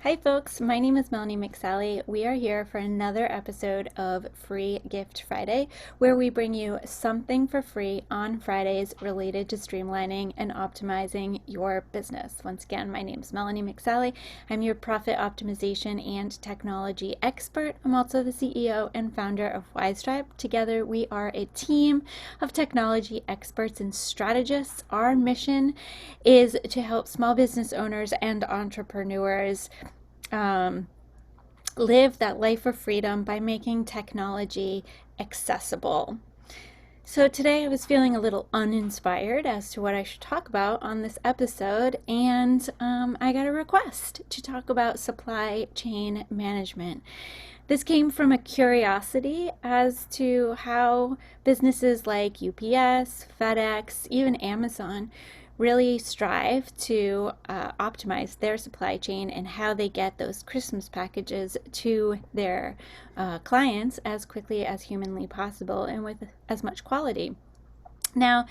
Hi folks, my name is Melanie McSally. We are here for another episode of Free Gift Friday, where we bring you something for free on Fridays related to streamlining and optimizing your business. Once again, my name is Melanie McSally. I'm your profit optimization and technology expert. I'm also the CEO and founder of WiseTribe. Together, we are a team of technology experts and strategists. Our mission is to help small business owners and entrepreneurs um, live that life of freedom by making technology accessible. So today I was feeling a little uninspired as to what I should talk about on this episode, and I got a request to talk about supply chain management. This came from a curiosity as to how businesses like UPS, FedEx, even Amazon really strive to optimize their supply chain and how they get those Christmas packages to their clients as quickly as humanly possible and with as much quality. Now,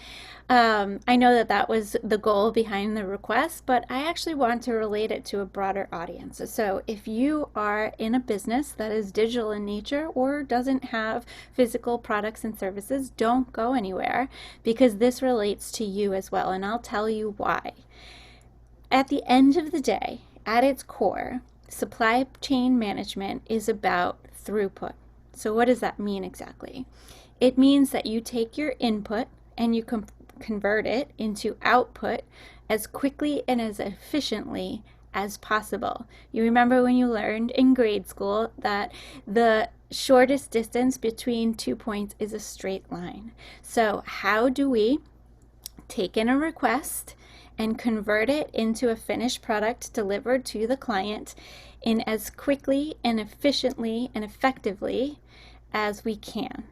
I know that that was the goal behind the request, but I actually want to relate it to a broader audience. So, if you are in a business that is digital in nature or doesn't have physical products and services, don't go anywhere because this relates to you as well, and I'll tell you why. At the end of the day, at its core, supply chain management is about throughput. So, what does that mean exactly? It means that you take your input and you convert it into output as quickly and as efficiently as possible. You remember when you learned in grade school that the shortest distance between 2 points is a straight line. So, how do we take in a request and convert it into a finished product delivered to the client in as quickly and efficiently and effectively as we can?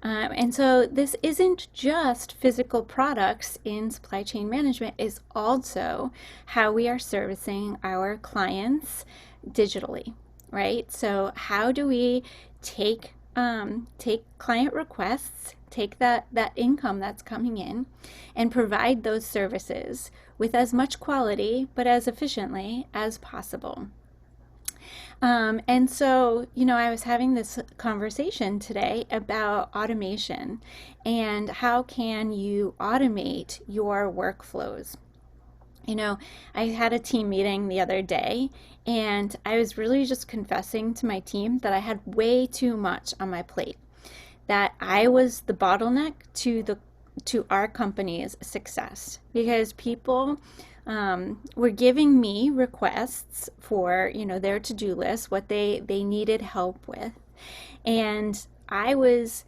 And so this isn't just physical products in supply chain management, it's also how we are servicing our clients digitally, right? So how do we take client requests, take that income that's coming in, and provide those services with as much quality but as efficiently as possible? And so, I was having this conversation today about automation and how can you automate your workflows. I had a team meeting the other day and I was really just confessing to my team that I had way too much on my plate, that I was the bottleneck to our company's success because people were giving me requests for their to-do list, what they needed help with, and I was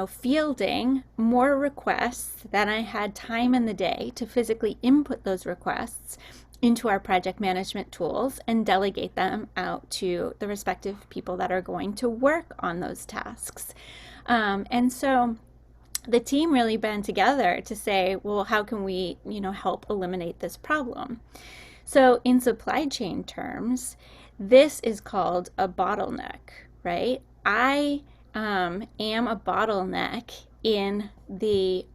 fielding more requests than I had time in the day to physically input those requests into our project management tools and delegate them out to the respective people that are going to work on those tasks. And so the team really band together to say, well, how can we, help eliminate this problem? So in supply chain terms, this is called a bottleneck, right? I am a bottleneck in the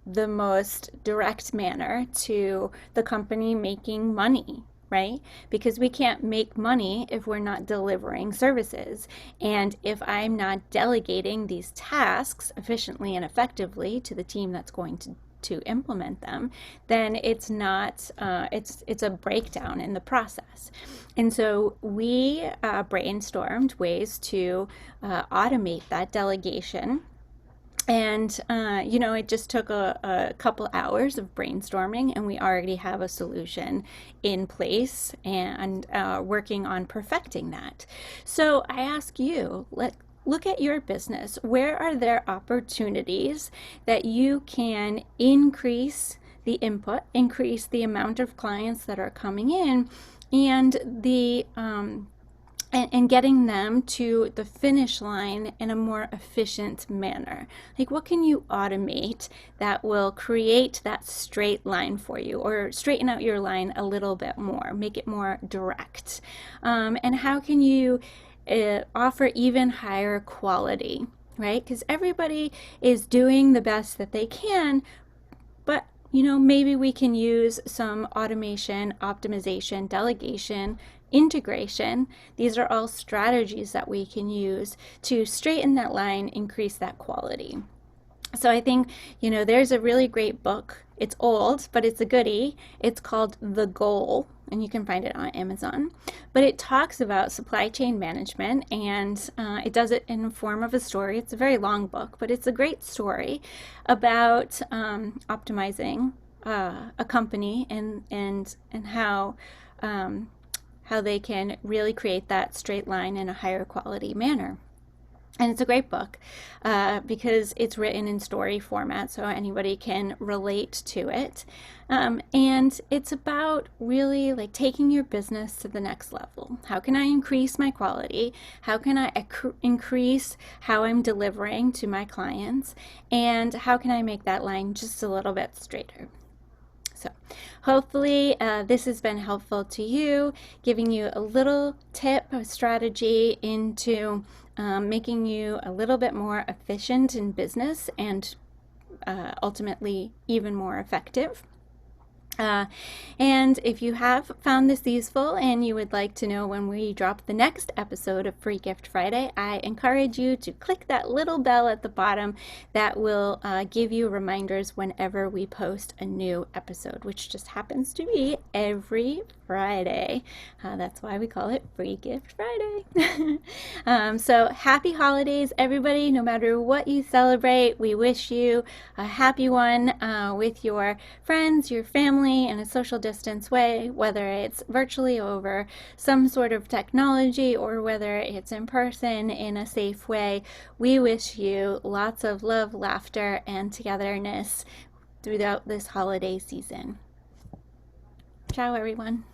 most direct manner to the company making money, right? Because we can't make money if we're not delivering services. And if I'm not delegating these tasks efficiently and effectively to the team that's going to implement them, then it's not it's a breakdown in the process. And so we brainstormed ways to automate that delegation, and it just took a couple hours of brainstorming, and we already have a solution in place and working on perfecting that. So I ask you, look at your business. Where are there opportunities that you can increase the input, increase the amount of clients that are coming in, and the and getting them to the finish line in a more efficient manner? Like, what can you automate that will create that straight line for you, or straighten out your line a little bit more, make it more direct? And how can you offer even higher quality, right? Because everybody is doing the best that they can, but maybe we can use some automation, optimization, delegation, integration. These are all strategies that we can use to straighten that line, increase that quality. So I think, there's a really great book. It's old, but it's a goodie. It's called The Goal, and you can find it on Amazon. But it talks about supply chain management, and it does it in the form of a story. It's a very long book, but it's a great story about optimizing a company and how they can really create that straight line in a higher quality manner. And it's a great book because it's written in story format, so anybody can relate to it. And it's about really like taking your business to the next level. How can I increase my quality? How can I increase how I'm delivering to my clients? And how can I make that line just a little bit straighter? So hopefully this has been helpful to you, giving you a little tip, a strategy into making you a little bit more efficient in business and ultimately even more effective. And if you have found this useful and you would like to know when we drop the next episode of Free Gift Friday, I encourage you to click that little bell at the bottom that will give you reminders whenever we post a new episode, which just happens to be every Friday. That's why we call it Free Gift Friday. So happy holidays, everybody. No matter what you celebrate, we wish you a happy one with your friends, your family, in a social distance way, whether it's virtually over some sort of technology or whether it's in person in a safe way. We wish you lots of love, laughter, and togetherness throughout this holiday season. Ciao, everyone.